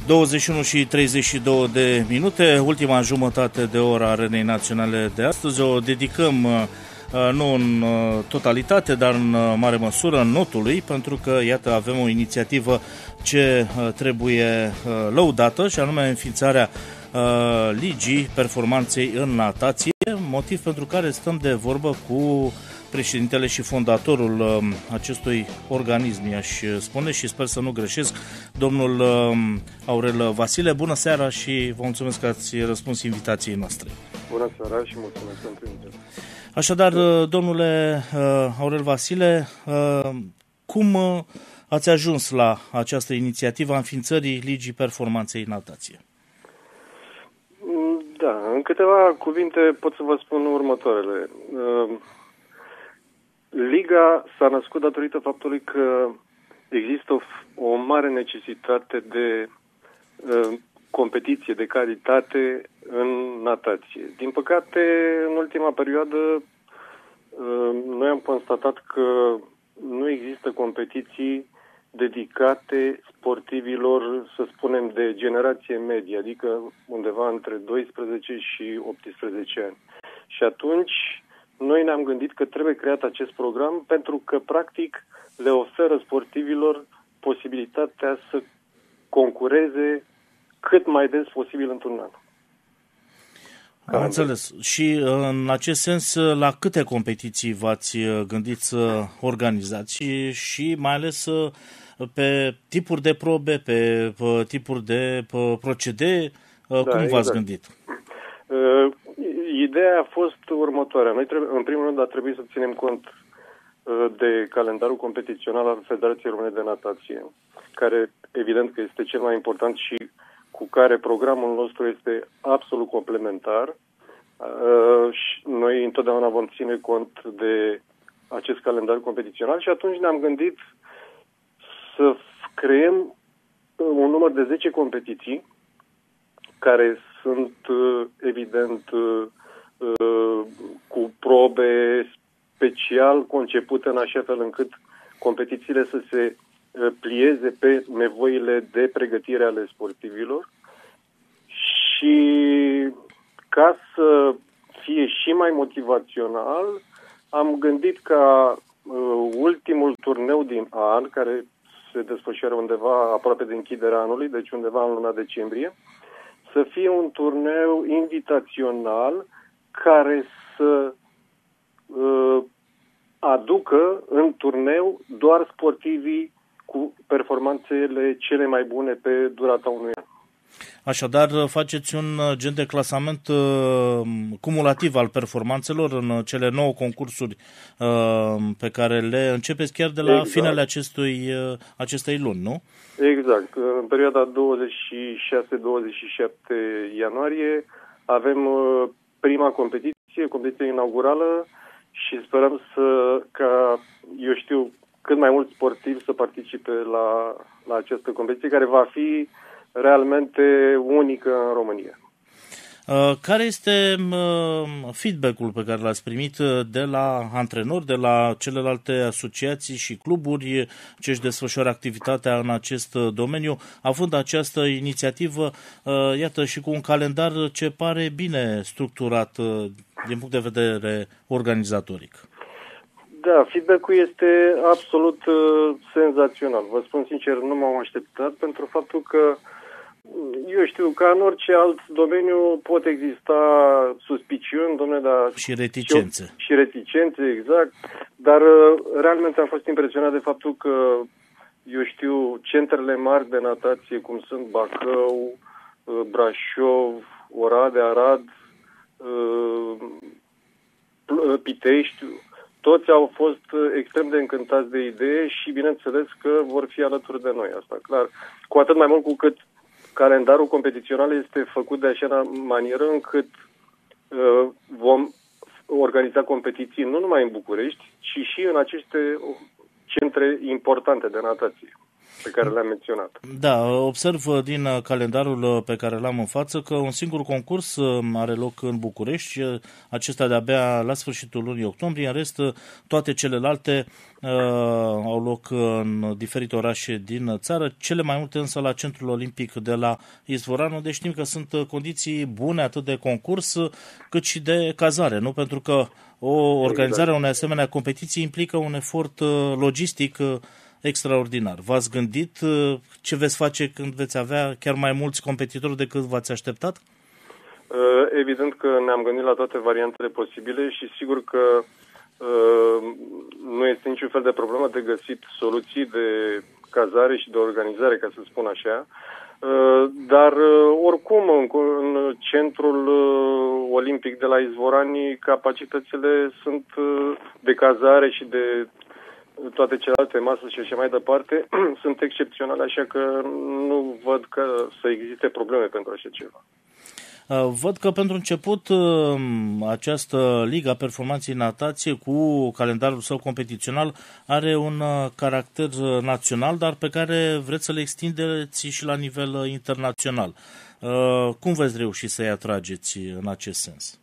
21 și 32 de minute, ultima jumătate de oră a Arenei Naționale de astăzi o dedicăm nu în totalitate, dar în mare măsură notului, pentru că, iată, avem o inițiativă ce trebuie lăudată, și anume înființarea Ligii Performanței în Natație, motiv pentru care stăm de vorbă cu președintele și fondatorul acestui organism, i-aș spune, și sper să nu greșesc, domnul Aurel Vasile. Bună seara și vă mulțumesc că ați răspuns invitației noastre. Bună seara și mulțumesc pentru invitație. Așadar, domnule Aurel Vasile, cum ați ajuns la această inițiativă a înființării Ligii Performanței în Natație? Da, în câteva cuvinte pot să vă spun următoarele. Liga s-a născut datorită faptului că există o mare necesitate de competiție, de calitate în natație. Din păcate, în ultima perioadă, noi am constatat că nu există competiții dedicate sportivilor, să spunem, de generație medie, adică undeva între 12 și 18 ani. Și atunci noi ne-am gândit că trebuie creat acest program pentru că, practic, le oferă sportivilor posibilitatea să concureze cât mai des posibil într-un an. Am înțeles. Și în acest sens, la câte competiții v-ați gândit să organizați și mai ales pe tipuri de probe, pe tipuri de procedee, cum v-ați gândit? Ideea a fost următoarea. Noi, în primul rând, a trebuit să ținem cont de calendarul competițional al Federației Române de Natație, care, evident, că este cel mai important și cu care programul nostru este absolut complementar. Noi întotdeauna vom ține cont de acest calendar competițional și atunci ne-am gândit să creăm un număr de 10 competiții care sunt, evident, cu probe special concepute în așa fel încât competițiile să se plieze pe nevoile de pregătire ale sportivilor și ca să fie și mai motivațional, am gândit ca ultimul turneu din an, care se desfășoară undeva aproape de închiderea anului, deci undeva în luna decembrie, să fie un turneu invitațional care să aducă în turneu doar sportivii cu performanțele cele mai bune pe durata unui an. Așadar, faceți un gen de clasament cumulativ al performanțelor în cele 9 concursuri pe care le începeți chiar de la finele acestei luni, nu? Exact. În perioada 26-27 ianuarie avem prima competiție inaugurală și sperăm ca cât mai mulți sportivi să participe la această competiție, care va fi realmente unică în România. Care este feedback-ul pe care l-ați primit de la antrenori, de la celelalte asociații și cluburi ce își desfășoară activitatea în acest domeniu, având această inițiativă, iată, și cu un calendar ce pare bine structurat din punct de vedere organizatoric? Da, feedback-ul este absolut senzațional. Vă spun sincer, nu m-am așteptat, pentru faptul că ca în orice alt domeniu pot exista suspiciuni, dar și reticențe. Și reticențe, exact. Dar realmente am fost impresionat de faptul că, centrele mari de natație, cum sunt Bacău, Brașov, Oradea, Arad, Pitești, toți au fost extrem de încântați de idee și bineînțeles că vor fi alături de noi, asta clar. Cu atât mai mult cu cât calendarul competițional este făcut de așa manieră încât vom organiza competiții nu numai în București, ci și în aceste centre importante de natație. pe care le-am menționat. Da, observ din calendarul pe care l-am în față că un singur concurs are loc în București, acesta de-abia la sfârșitul lunii octombrie, în rest toate celelalte au loc în diferite orașe din țară, cele mai multe însă la Centrul Olimpic de la Izvoran, unde știm că sunt condiții bune atât de concurs cât și de cazare, nu? Pentru că o organizare a unei asemenea competiții implică un efort logistic extraordinar. V-ați gândit ce veți face când veți avea chiar mai mulți competitori decât v-ați așteptat? Evident că ne-am gândit la toate variantele posibile și sigur că nu este niciun fel de problemă de găsit soluții de cazare și de organizare, ca să spun așa. Dar oricum în centrul olimpic de la Izvorani capacitățile sunt de cazare și de toate celelalte mase și așa mai departe sunt excepționale, așa că nu văd că să existe probleme pentru așa ceva. Văd că pentru început această Liga Performanței Natație cu calendarul său competițional are un caracter național, dar pe care vreți să le extindeți și la nivel internațional. Cum veți reuși să-i atrageți în acest sens?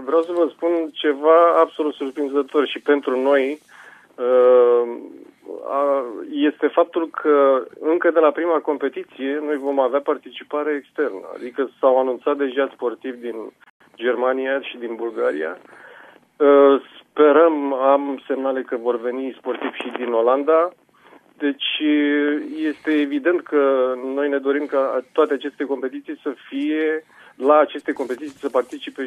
Vreau să vă spun ceva absolut surprinzător și pentru noi este faptul că încă de la prima competiție noi vom avea participare externă. Adică s-au anunțat deja sportivi din Germania și din Bulgaria. Sperăm, am semnale că vor veni sportivi și din Olanda. Deci este evident că noi ne dorim ca toate aceste competiții să fie, la aceste competiții să participe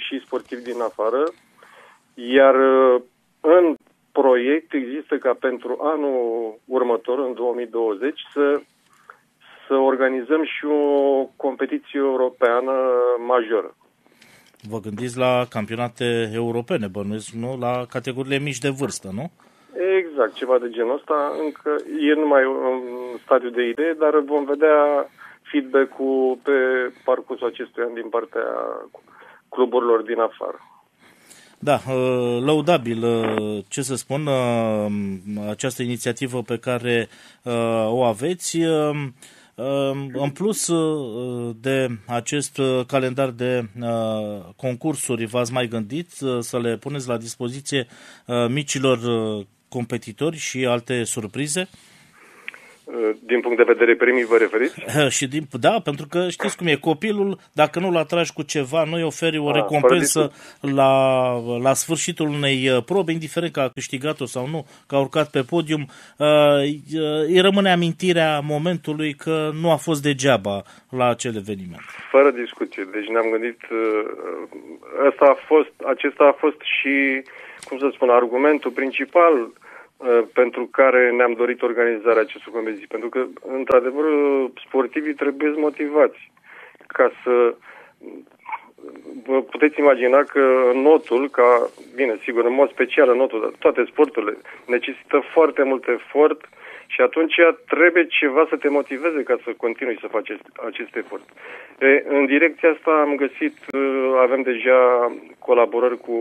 și sportivi din afară. Iar în proiect există ca pentru anul următor, în 2020, să organizăm și o competiție europeană majoră. Vă gândiți la campionate europene, bănuiesc, nu? La categoriile mici de vârstă, nu? Exact, ceva de genul ăsta. Încă e numai în stadiu de idee, dar vom vedea feedback-ul pe parcursul acestui an din partea cluburilor din afară. Da, lăudabil, ce să spun, această inițiativă pe care o aveți. În plus de acest calendar de concursuri, v-ați mai gândit să le puneți la dispoziție micilor competitori și alte surprize? Din punct de vedere premii vă referiți? Da, pentru că știți cum e, copilul, dacă nu-l atragi cu ceva, nu-i oferi o recompensă la sfârșitul unei probe, indiferent că a câștigat-o sau nu, că a urcat pe podium, îi rămâne amintirea momentului că nu a fost degeaba la acel eveniment. Fără discuție, deci ne-am gândit, acesta a fost și, cum să spun, argumentul principal pentru care ne-am dorit organizarea acestui competiții. Pentru că, într-adevăr, sportivii trebuie motivați ca să... Vă puteți imagina că notul, bine, sigur, în mod special notul, dar toate sporturile necesită foarte mult efort și atunci trebuie ceva să te motiveze ca să continui să faci acest efort. În direcția asta am găsit, avem deja colaborări cu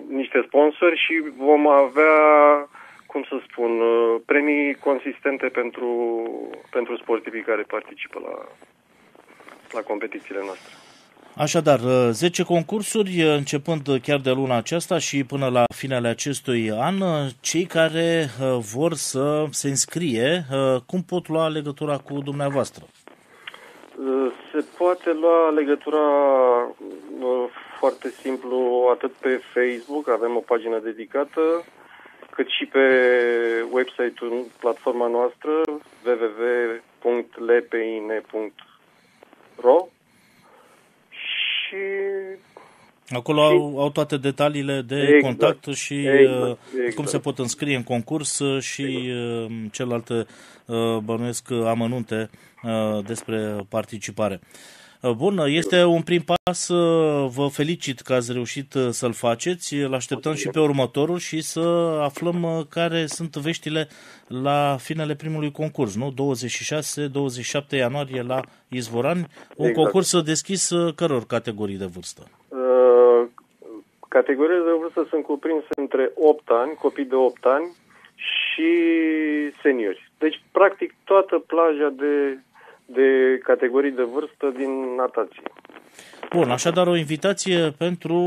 niște sponsori și vom avea, cum să spun, premii consistente pentru sportivii care participă la competițiile noastre. Așadar, 10 concursuri, începând chiar de luna aceasta și până la finele acestui an. Cei care vor să se înscrie, cum pot lua legătura cu dumneavoastră? Se poate lua legătura foarte simplu atât pe Facebook, avem o pagină dedicată, cât și pe website-ul, platforma noastră www.lepeine.ro și acolo au toate detaliile de contact și cum se pot înscrie în concurs și celelalte, bănuiesc, amănunte despre participare. Bun, este un prim pas, vă felicit că ați reușit să-l faceți, îl așteptăm și pe următorul și să aflăm care sunt veștile la finele primului concurs, nu? 26-27 ianuarie la Izvorani, un concurs deschis căror categorii de vârstă? Categoriile de vârstă sunt cuprinse între 8 ani, copii de 8 ani și seniori. Deci, practic, toată plaja de categorii de vârstă din natație. Bun, așadar o invitație pentru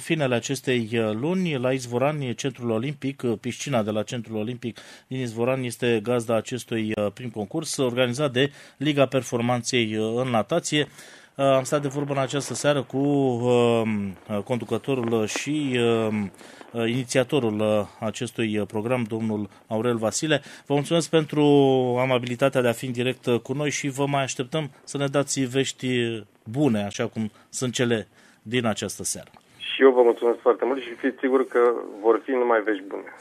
finele acestei luni la Izvorani, Centrul Olimpic, piscina de la Centrul Olimpic din Izvorani este gazda acestui prim concurs organizat de Liga Performanței în natație. Am stat de vorbă în această seară cu conducătorul și inițiatorul acestui program, domnul Aurel Vasile. Vă mulțumesc pentru amabilitatea de a fi în direct cu noi și vă mai așteptăm să ne dați vești bune, așa cum sunt cele din această seară. Și eu vă mulțumesc foarte mult și fiți sigur că vor fi numai vești bune.